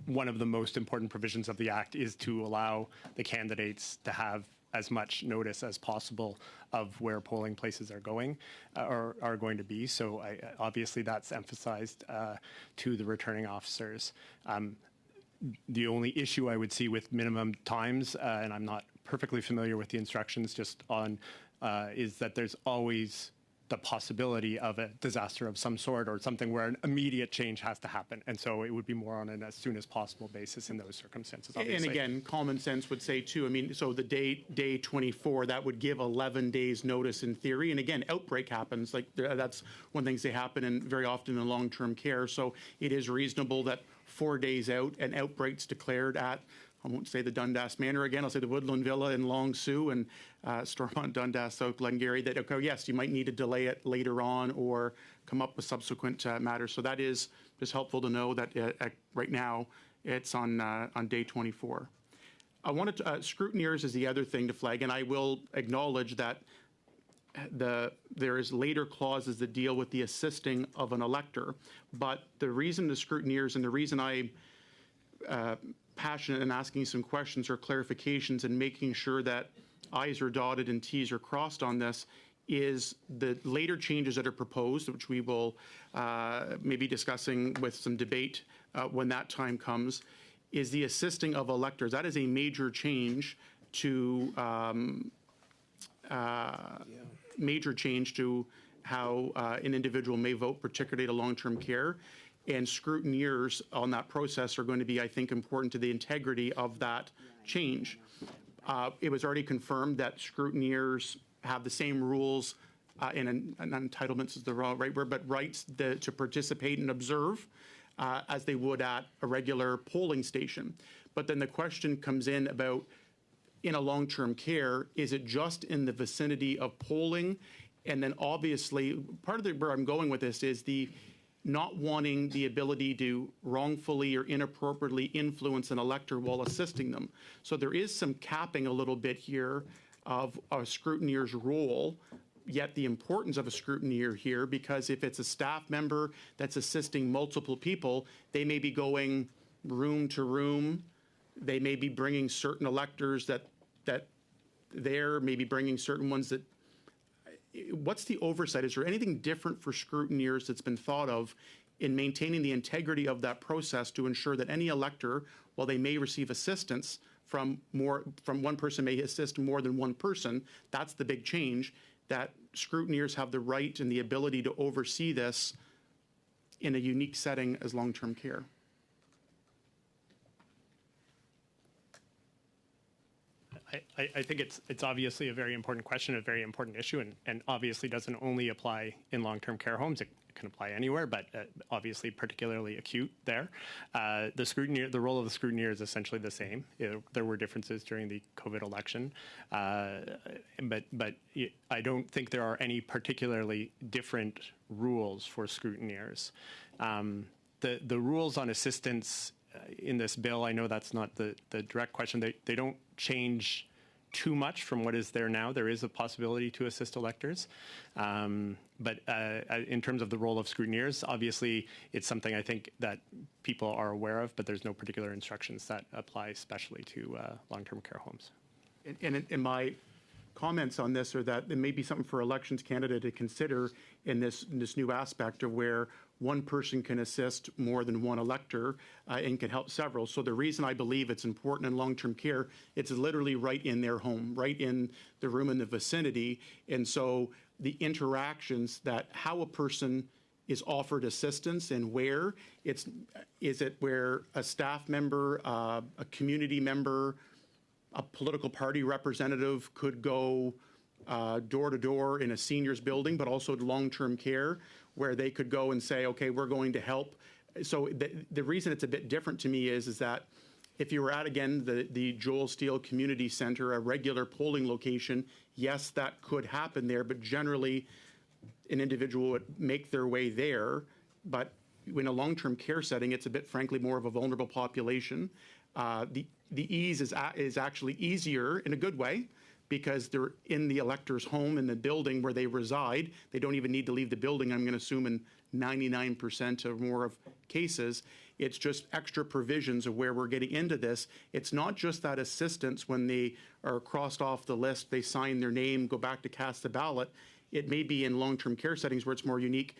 one of the most important provisions of the Act is to allow the candidates to have as much notice as possible of where polling places are going or are going to be. So obviously that's emphasized to the returning officers. The only issue I would see with minimum times, and I'm not perfectly familiar with the instructions just on, is that there's always the possibility of a disaster of some sort or something where an immediate change has to happen. And so it would be more on an as soon as possible basis in those circumstances, obviously. And again, common sense would say too, I mean, so the day 24, that would give 11 days notice in theory. And again, outbreak happens, like that's one thing they happen in very often in long-term care. So it is reasonable that 4 days out, an outbreak's declared at, I won't say the Dundas Manor again, I'll say the Woodland Villa in Long Sault and Stormont, Dundas, South Glengarry, that, okay, yes, you might need to delay it later on or come up with subsequent matters. So that is just helpful to know that right now it's on day 24. I wanted to, scrutineers is the other thing to flag, and I will acknowledge that there is later clauses that deal with the assisting of an elector. But the reason the scrutineers and the reason I'm passionate in asking some questions or clarifications and making sure that I's are dotted and T's are crossed on this is the later changes that are proposed, which we will maybe discussing with some debate when that time comes, is the assisting of electors. That is a major change to how an individual may vote, particularly to long-term care. And scrutineers on that process are going to be, I think, important to the integrity of that change. It was already confirmed that scrutineers have the same rules and entitlements is the wrong right word, but rights to participate and observe as they would at a regular polling station. But then the question comes in about, in a long-term care, is it just in the vicinity of polling? And then obviously, part of where I'm going with this is the not wanting the ability to wrongfully or inappropriately influence an elector while assisting them. So there is some capping a little bit here of a scrutineer's role, yet the importance of a scrutineer here, because if it's a staff member that's assisting multiple people, they may be going room to room. They may be bringing certain electors that they're maybe bringing certain ones that. What's the oversight? Is there anything different for scrutineers that's been thought of in maintaining the integrity of that process to ensure that any elector, while they may receive assistance from one person may assist more than one person, that's the big change, that scrutineers have the right and the ability to oversee this in a unique setting as long-term care? I think it's obviously a very important question, a very important issue, and obviously doesn't only apply in long-term care homes. It can apply anywhere, but obviously particularly acute there. The role of the scrutineer is essentially the same. There were differences during the COVID election, but I don't think there are any particularly different rules for scrutineers. The rules on assistance in this bill, I know that's not the direct question. They don't change too much from what is there now. There is a possibility to assist electors. But in terms of the role of scrutineers, obviously it's something I think that people are aware of, but there's no particular instructions that apply especially to long-term care homes. And in my comments on this are that it may be something for Elections Canada to consider in this new aspect of where one person can assist more than one elector and can help several. So the reason I believe it's important in long-term care, it's literally right in their home, right in the room in the vicinity. And so the interactions that how a person is offered assistance and where, is it where a staff member, a community member, a political party representative could go door to door in a seniors building, but also long-term care, where they could go and say, okay, we're going to help. So the reason it's a bit different to me is that if you were at, again, the Joel Steele Community Center, a regular polling location, yes, that could happen there, but generally an individual would make their way there. But in a long-term care setting, it's a bit, frankly, more of a vulnerable population. The ease is actually easier in a good way, because they're in the elector's home in the building where they reside. They don't even need to leave the building, I'm going to assume, in 99% or more of cases. It's just extra provisions of where we're getting into this. It's not just that assistance when they are crossed off the list, they sign their name, go back to cast the ballot. It may be in long-term care settings where it's more unique.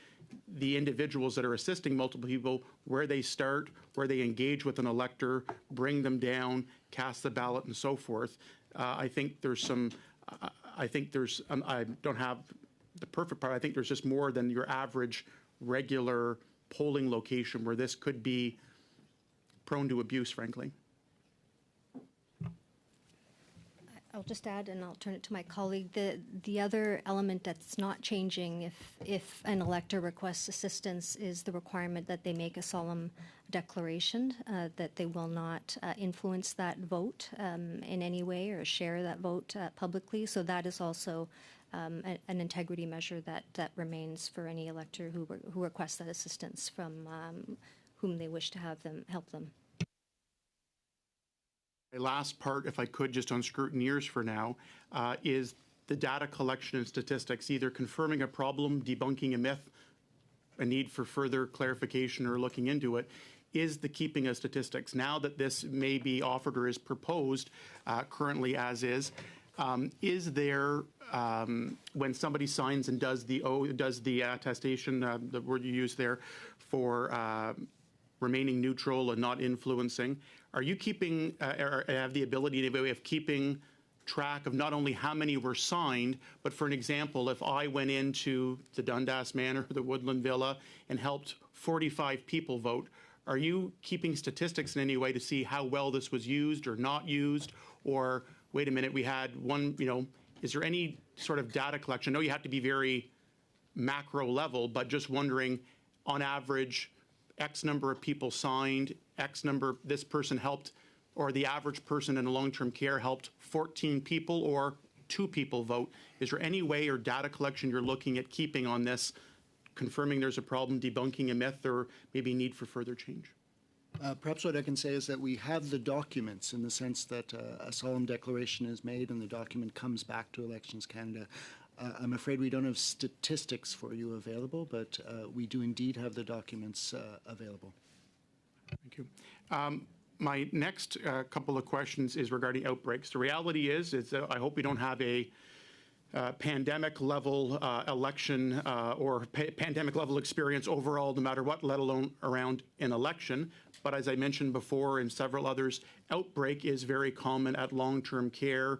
The individuals that are assisting multiple people, where they start, where they engage with an elector, bring them down, cast the ballot, and so forth. I think there's some, I don't have the perfect part. I think there's just more than your average regular polling location where this could be prone to abuse, frankly. I'll just add, and I'll turn it to my colleague. The other element that's not changing if an elector requests assistance is the requirement that they make a solemn declaration that they will not influence that vote in any way or share that vote publicly. So that is also an integrity measure that remains for any elector who requests that assistance from whom they wish to have them help them. My last part, if I could, just on scrutineers for now, is the data collection and statistics, either confirming a problem, debunking a myth, a need for further clarification or looking into it, is the keeping of statistics. Now that this may be offered or is proposed currently as is there, when somebody signs and does the attestation, the word you use there, for remaining neutral and not influencing, are you keeping, or have the ability of keeping track of not only how many were signed, but for an example, if I went into the Dundas Manor, the Woodland Villa, and helped 45 people vote, are you keeping statistics in any way to see how well this was used or not used? Or, wait a minute, we had one, is there any sort of data collection? I know you have to be very macro level, but just wondering, on average, X number of people signed, X number, this person helped, or the average person in long-term care helped 14 people or 2 people vote. Is there any way or data collection you're looking at keeping on this, confirming there's a problem, debunking a myth, or maybe need for further change? Perhaps what I can say is that we have the documents in the sense that a solemn declaration is made and the document comes back to Elections Canada. I'm afraid we don't have statistics for you available, but we do indeed have the documents available. Thank you. My next couple of questions is regarding outbreaks. The reality is that I hope we don't have a pandemic level election or pandemic level experience overall, no matter what, let alone around an election. But as I mentioned before and several others, outbreak is very common at long-term care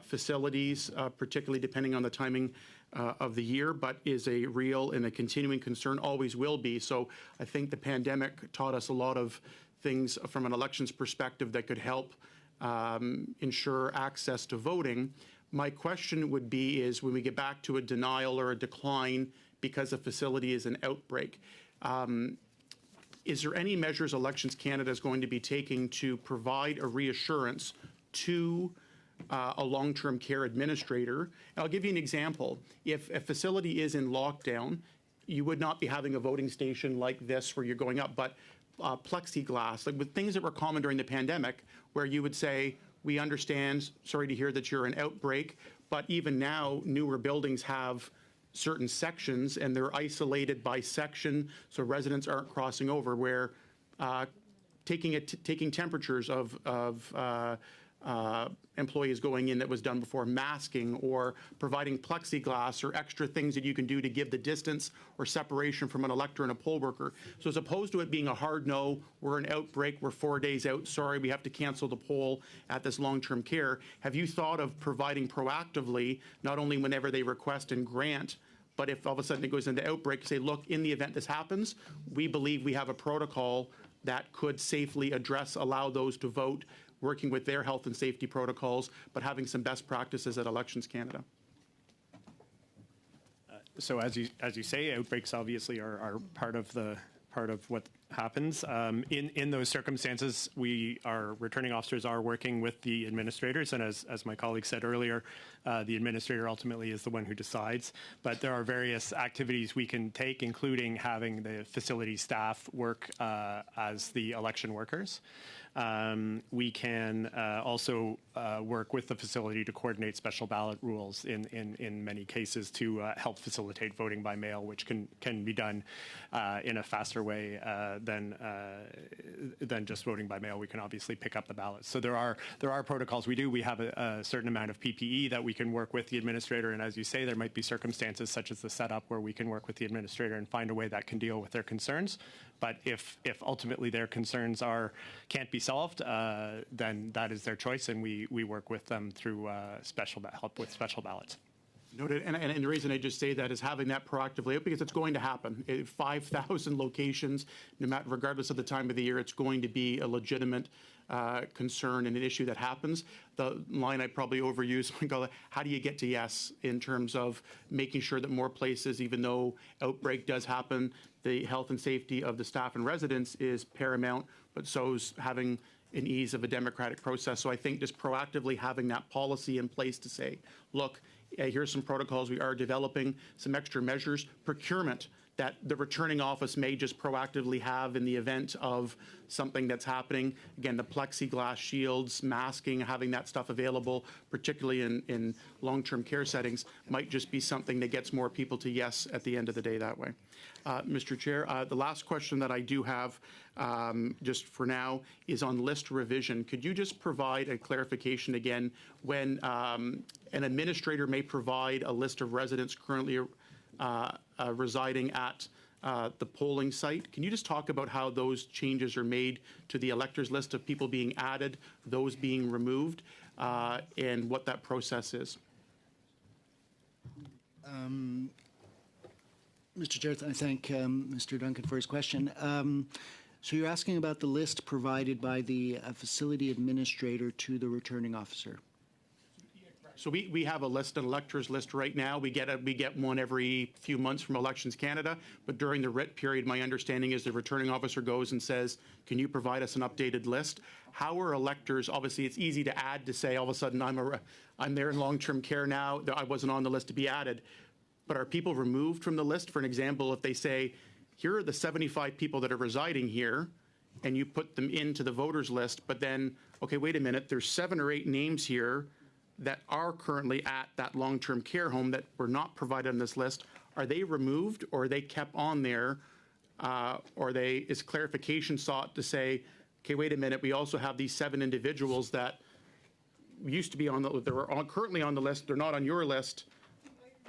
facilities, particularly depending on the timing of the year, but is a real and a continuing concern, always will be. So I think the pandemic taught us a lot of things from an elections perspective that could help ensure access to voting. My question would be is when we get back to a denial or a decline because a facility is an outbreak, is there any measures Elections Canada is going to be taking to provide a reassurance to a long-term care administrator? And I'll give you an example. If a facility is in lockdown, you would not be having a voting station like this where you're going up, but plexiglass, like with things that were common during the pandemic, where you would say, we understand, sorry to hear that you're an outbreak, but even now, newer buildings have certain sections and they're isolated by section so residents aren't crossing over, where taking temperatures of employees going in that was done before, masking or providing plexiglass or extra things that you can do to give the distance or separation from an elector and a poll worker. So as opposed to it being a hard no, we're an outbreak, we're 4 days out, sorry, we have to cancel the poll at this long-term care, have you thought of providing proactively, not only whenever they request and grant, but if all of a sudden it goes into outbreak, say, look, in the event this happens, we believe we have a protocol that could safely allow those to vote, working with their health and safety protocols, but having some best practices at Elections Canada. So as you say, outbreaks obviously are part of what happens. In those circumstances, our returning officers are working with the administrators, and as my colleague said earlier, the administrator ultimately is the one who decides. But there are various activities we can take, including having the facility staff work as the election workers. We can also work with the facility to coordinate special ballot rules in many cases to help facilitate voting by mail, which can be done in a faster way than just voting by mail. We can obviously pick up the ballots. So there are protocols we have a certain amount of PPE that we can work with the administrator, and as you say, there might be circumstances such as the setup where we can work with the administrator and find a way that can deal with their concerns. But if ultimately their concerns can't be solved, then that is their choice, and we work with them through help with special ballots. Noted, and the reason I just say that is having that proactively, because it's going to happen. 5,000 locations, regardless of the time of the year, it's going to be a legitimate concern and an issue that happens. The line I probably overuse, how do you get to yes in terms of making sure that more places, even though outbreak does happen, the health and safety of the staff and residents is paramount, but so's having an ease of a democratic process. So I think just proactively having that policy in place to say, look, here's some protocols we are developing, some extra measures, procurement. that the returning office may just proactively have in the event of something that's happening. Again, the plexiglass shields, masking, having that stuff available, particularly in long-term care settings, might just be something that gets more people to yes at the end of the day that way. Mr. Chair, the last question that I do have, just for now, is on list revision. Could you just provide a clarification again when an administrator may provide a list of residents currently residing at the polling site? Can you just talk about how those changes are made to the electors list of people being added, those being removed, and what that process is? Mr. Chair, I thank Mr. Duncan for his question. So you're asking about the list provided by the facility administrator to the returning officer. So we have a list, an electors list right now. We get one every few months from Elections Canada, but during the writ period, my understanding is the returning officer goes and says, can you provide us an updated list? How are electors, obviously it's easy to add, to say all of a sudden I'm there in long-term care now, I wasn't on the list to be added, but are people removed from the list? For an example, if they say, here are the 75 people that are residing here, and you put them into the voters list, but then, okay, wait a minute, there's 7 or 8 names here that are currently at that long-term care home that were not provided on this list, are they removed or are they kept on there? Or is clarification sought to say, okay, wait a minute, we also have these 7 individuals that used to be on they were currently on the list, they're not on your list.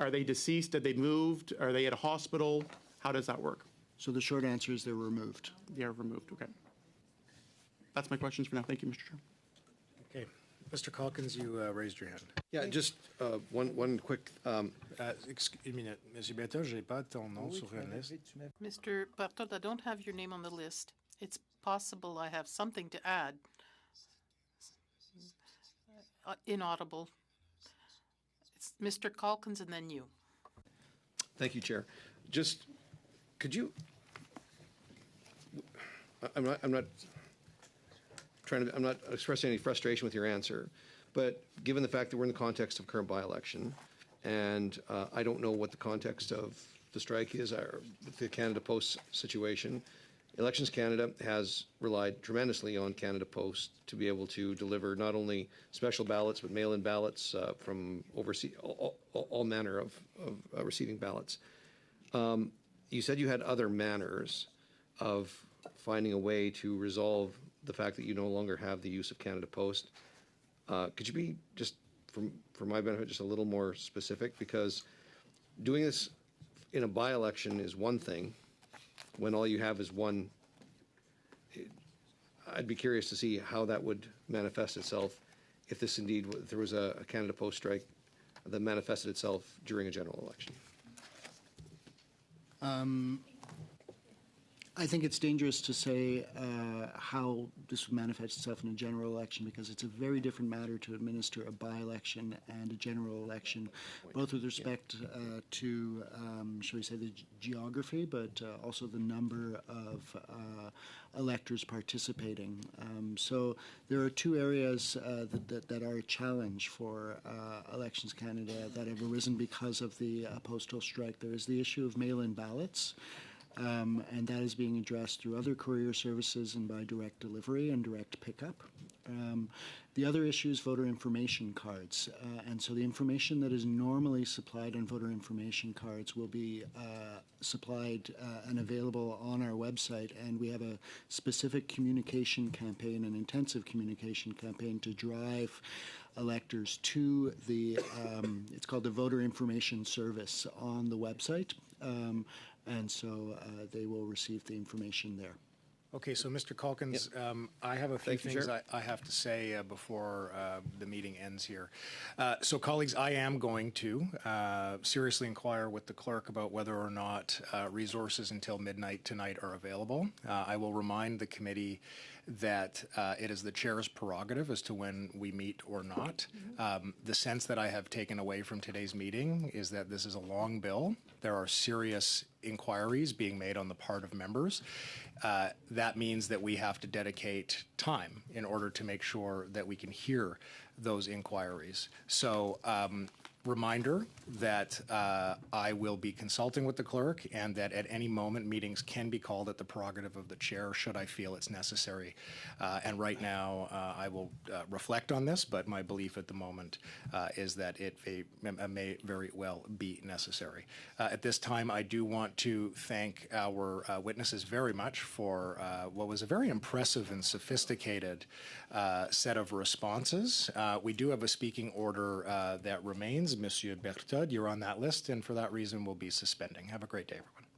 Are they deceased? Did they moved? Are they at a hospital? How does that work? So the short answer is they're removed. They are removed, okay. That's my questions for now. Thank you, Mr. Chair. Okay. Mr. Calkins, you raised your hand. Yeah, just one quick. Excuse me, Monsieur Berthold, j'ai pas ton nom sur la liste. Mr. Berthold, I don't have your name on the list. It's possible I have something to add. Inaudible. It's Mr. Calkins and then you. Thank you, Chair. Just, could you, I'm not expressing any frustration with your answer, but given the fact that we're in the context of current by-election, and I don't know what the context of the strike is, or the Canada Post situation, Elections Canada has relied tremendously on Canada Post to be able to deliver not only special ballots, but mail-in ballots from all manner of receiving ballots. You said you had other manners of finding a way to resolve the fact that you no longer have the use of Canada Post. Could you be, just for my benefit, just a little more specific? Because doing this in a by-election is one thing, when all you have is one. I'd be curious to see how that would manifest itself if this indeed, if there was a Canada Post strike that manifested itself during a general election. I think it's dangerous to say how this would manifest itself in a general election, because it's a very different matter to administer a by-election and a general election, both with respect to, shall we say, the geography, but also the number of electors participating. So there are 2 areas that are a challenge for Elections Canada that have arisen because of the postal strike. There is the issue of mail-in ballots. And that is being addressed through other courier services and by direct delivery and direct pickup. The other issue is voter information cards. And so the information that is normally supplied on voter information cards will be supplied and available on our website. And we have a specific communication campaign, an intensive communication campaign to drive electors to the, it's called the Voter Information Service on the website. And so they will receive the information there. Okay, so Mr. Calkins, I have a few things I have to say before the meeting ends here. So colleagues, I am going to seriously inquire with the clerk about whether or not resources until midnight tonight are available. I will remind the committee that it is the chair's prerogative as to when we meet or not. The sense that I have taken away from today's meeting is that this is a long bill. There are serious inquiries being made on the part of members. That means that we have to dedicate time in order to make sure that we can hear those inquiries. So reminder that I will be consulting with the clerk and that at any moment meetings can be called at the prerogative of the chair should I feel it's necessary. And right now I will reflect on this, but my belief at the moment is that it may very well be necessary. At this time, I do want to thank our witnesses very much for what was a very impressive and sophisticated set of responses. We do have a speaking order that remains. Monsieur Berthoud, you're on that list, and for that reason, we'll be suspending. Have a great day, everyone.